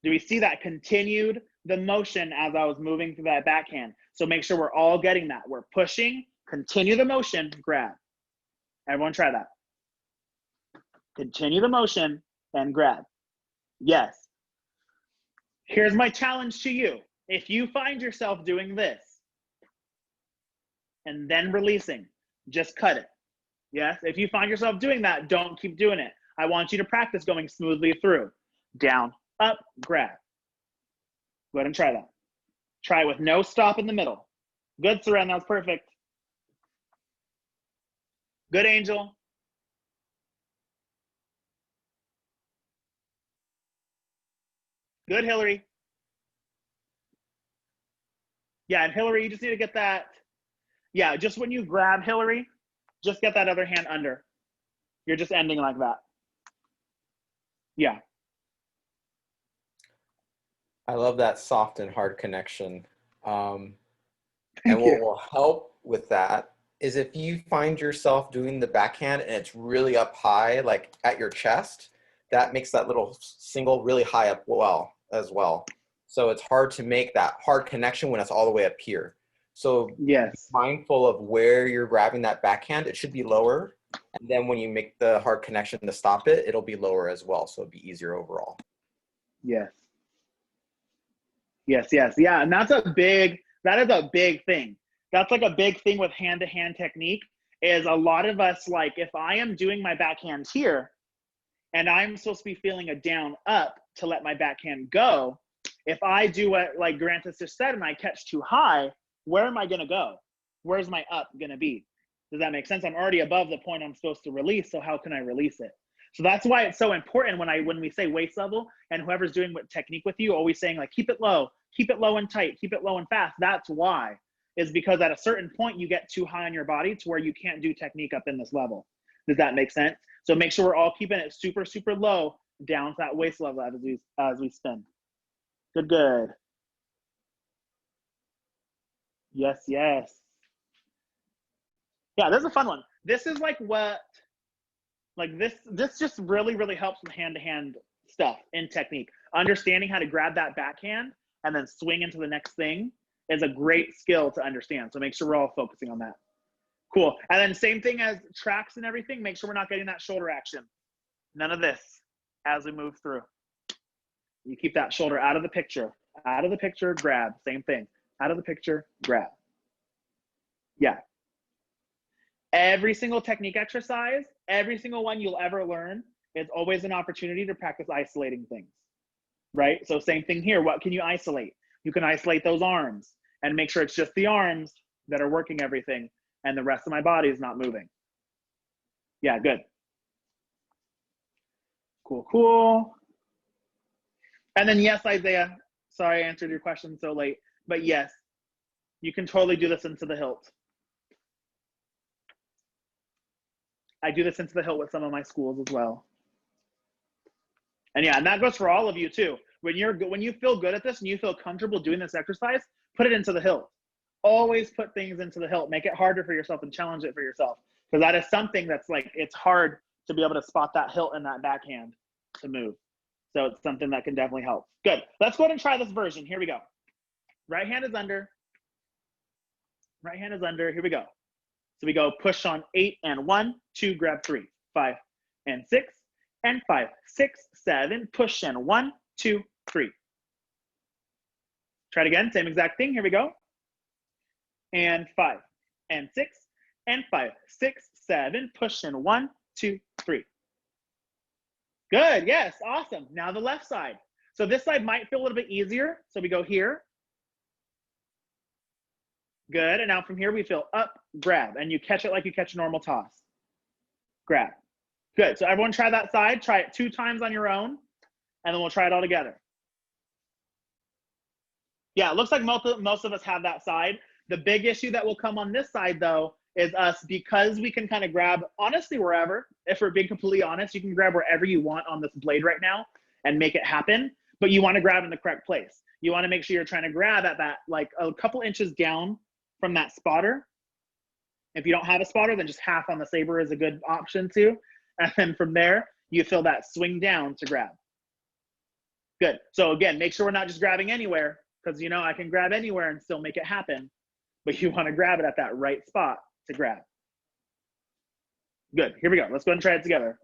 Do we see that continued the motion as I was moving through that backhand? So make sure we're all getting that. We're pushing, continue the motion, grab. Everyone try that. Continue the motion and grab. Yes. Here's my challenge to you. If you find yourself doing this and then releasing, just cut it. Yes. If you find yourself doing that, don't keep doing it. I want you to practice going smoothly through. Down, up, grab. Go ahead and try that. Try it with no stop in the middle. Good, Seren. That was perfect. Good, Angel. Good, Hillary. Yeah, and Hillary, you just need to get that. Yeah, just when you grab Hillary, just get that other hand under. You're just ending like that. Yeah. I love that soft and hard connection. And what will help with that is if you find yourself doing the backhand and it's really up high, like at your chest, that makes that little single really high up as well. So it's hard to make that hard connection when it's all the way up here. So yes, mindful of where you're grabbing that backhand, it should be lower. And then when you make the hard connection to stop it, it'll be lower as well. So it'll be easier overall. Yes. Yes, yes. Yeah, and that is a big thing. That's like a big thing with hand-to-hand technique is a lot of us, like if I am doing my backhand here and I'm supposed to be feeling a down up to let my backhand go, if I do what like Grantis just said and I catch too high, where am I gonna go? Where's my up gonna be? Does that make sense? I'm already above the point I'm supposed to release, so how can I release it? So that's why it's so important when we say waist level and whoever's doing what technique with you, always saying like, keep it low and tight, keep it low and fast. That's why, is because at a certain point you get too high on your body to where you can't do technique up in this level. Does that make sense? So make sure we're all keeping it super, super low down to that waist level as we spin. Good, good. Yes, yes. Yeah, this is a fun one. This is like this just really, really helps with hand-to-hand stuff in technique. Understanding how to grab that backhand and then swing into the next thing. is a great skill to understand. So make sure we're all focusing on that. Cool. And then same thing as tracks and everything, make sure we're not getting that shoulder action. None of this as we move through. You keep that shoulder out of the picture. Out of the picture, grab. Same thing. Out of the picture, grab. Yeah. Every single technique exercise, every single one you'll ever learn is always an opportunity to practice isolating things, right? So same thing here. What can you isolate? You can isolate those arms and make sure it's just the arms that are working everything and the rest of my body is not moving. Yeah, good. Cool, cool. And then yes, Isaiah, sorry I answered your question so late, but yes, you can totally do this into the hilt. I do this into the hilt with some of my schools as well. And yeah, and that goes for all of you too. When you feel good at this and you feel comfortable doing this exercise, put it into the hilt. Always put things into the hilt. Make it harder for yourself and challenge it for yourself. Because that is something that's like, it's hard to be able to spot that hilt and that backhand to move. So it's something that can definitely help. Good. Let's go ahead and try this version. Here we go. Right hand is under. Right hand is under. Here we go. So we go push on 8 and 1, 2, grab 3, 5 and 6, and 5, 6, 7, push and 1, 2, 3. Try it again, same exact thing. Here we go. And 5 and 6, and 5, 6, 7, push and 1, 2, 3. Good, yes, awesome. Now the left side. So this side might feel a little bit easier. So we go here. Good, and now from here we feel up, grab, and you catch it like you catch a normal toss. Grab. Good, so everyone try that side. Try it 2 times on your own, and then we'll try it all together. Yeah, it looks like most of us have that side. The big issue that will come on this side though is us, because we can kind of grab, honestly, wherever. If we're being completely honest, you can grab wherever you want on this blade right now and make it happen, but you want to grab in the correct place. You want to make sure you're trying to grab at that, like a couple inches down from that spotter. If you don't have a spotter, then just half on the saber is a good option too. And then from there, you feel that swing down to grab. Good. So again, make sure we're not just grabbing anywhere, because you know I can grab anywhere and still make it happen, but you want to grab it at that right spot to grab. Good. Here we go. Let's go ahead and try it together.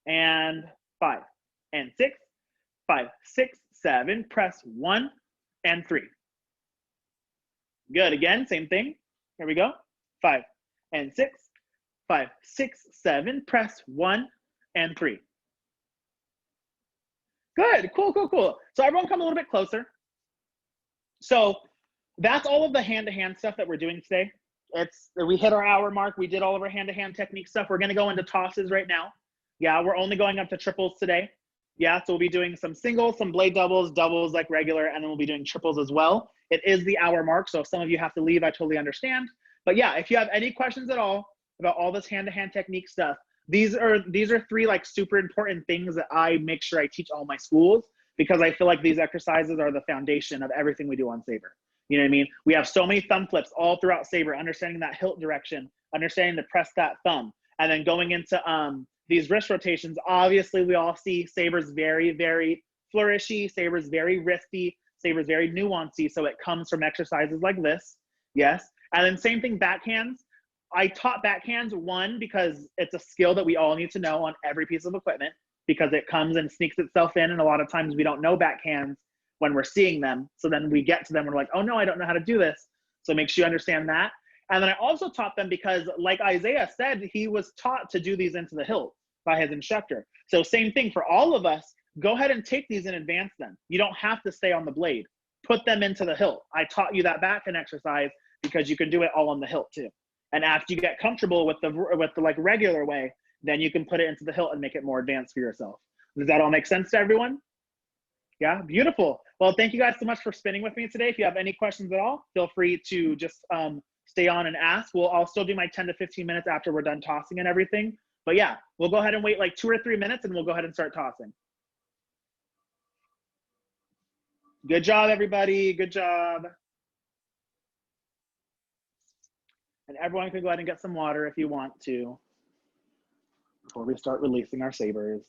And 5 and 6, 5, 6, 7, press 1 and 3. Good. Again, same thing. Here we go. 5 and 6, 5, 6, 7, press 1 and 3. Good. Cool, cool, cool. So everyone come a little bit closer. So that's all of the hand-to-hand stuff that we're doing today. We hit our hour mark. We did all of our hand-to-hand technique stuff. We're going to go into tosses right now. Yeah, we're only going up to triples today. Yeah, so we'll be doing some singles, some blade doubles, doubles like regular, and then we'll be doing triples as well. It is the hour mark, so if some of you have to leave, I totally understand. But yeah, if you have any questions at all about all this hand-to-hand technique stuff, these are 3 like super important things that I make sure I teach all my schools, because I feel like these exercises are the foundation of everything we do on Sabre. You know what I mean? We have so many thumb flips all throughout Sabre, understanding that hilt direction, understanding to press that thumb, and then going into these wrist rotations. Obviously, we all see Sabre's very, very flourishy, Sabre's very wristy, Sabre's very nuancy, so it comes from exercises like this, yes. And then same thing, backhands. I taught backhands, one, because it's a skill that we all need to know on every piece of equipment, because it comes and sneaks itself in, and a lot of times we don't know backhands when we're seeing them. So then we get to them and we're like, oh no, I don't know how to do this. So make sure you understand that. And then I also taught them because, like Isaiah said, he was taught to do these into the hilt by his instructor. So same thing for all of us, go ahead and take these and advance them. You don't have to stay on the blade. Put them into the hilt. I taught you that backhand exercise because you can do it all on the hilt too. And after you get comfortable with the like regular way, then you can put it into the hilt and make it more advanced for yourself. Does that all make sense to everyone? Yeah, beautiful. Well, thank you guys so much for spinning with me today. If you have any questions at all, feel free to just stay on and ask. I'll still do my 10 to 15 minutes after we're done tossing and everything. But yeah, we'll go ahead and wait like 2 or 3 minutes and we'll go ahead and start tossing. Good job, everybody. Good job. And everyone can go ahead and get some water if you want to before we start releasing our sabers.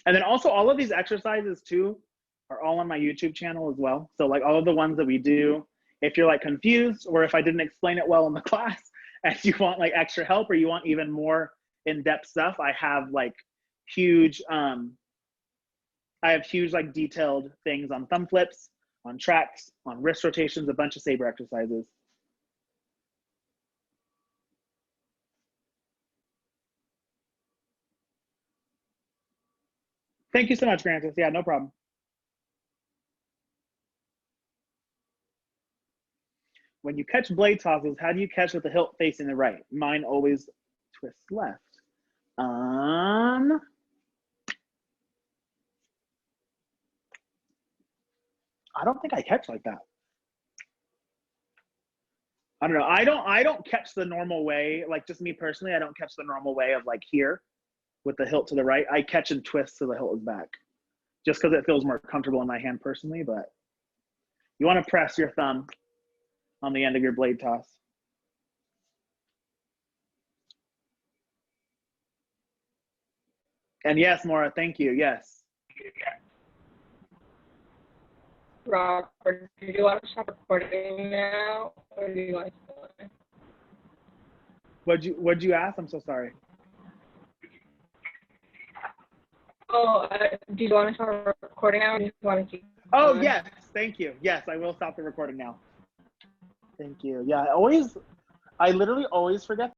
And then also all of these exercises too are all on my YouTube channel as well. So like all of the ones that we do, if you're like confused or if I didn't explain it well in the class and you want like extra help or you want even more in-depth stuff, I have like huge like detailed things on thumb flips, on tracks, on wrist rotations, a bunch of Sabre exercises. Thank you so much, Francis. Yeah, no problem. When you catch blade tosses, how do you catch with the hilt facing the right? Mine always twists left. I don't think I catch like that. I don't know. I don't catch the normal way. Like just me personally, I don't catch the normal way of like here with the hilt to the right. I catch and twist so the hilt is back. Just because it feels more comfortable in my hand personally, but you want to press your thumb on the end of your blade toss. And yes, Maura, thank you. Yes. Robert, do you want to stop recording now, or do you want to? What'd you ask? I'm so sorry. Oh, do you want to start recording now, or do you want to keep? Oh yes, thank you. Yes, I will stop the recording now. Thank you. Yeah, I literally always forget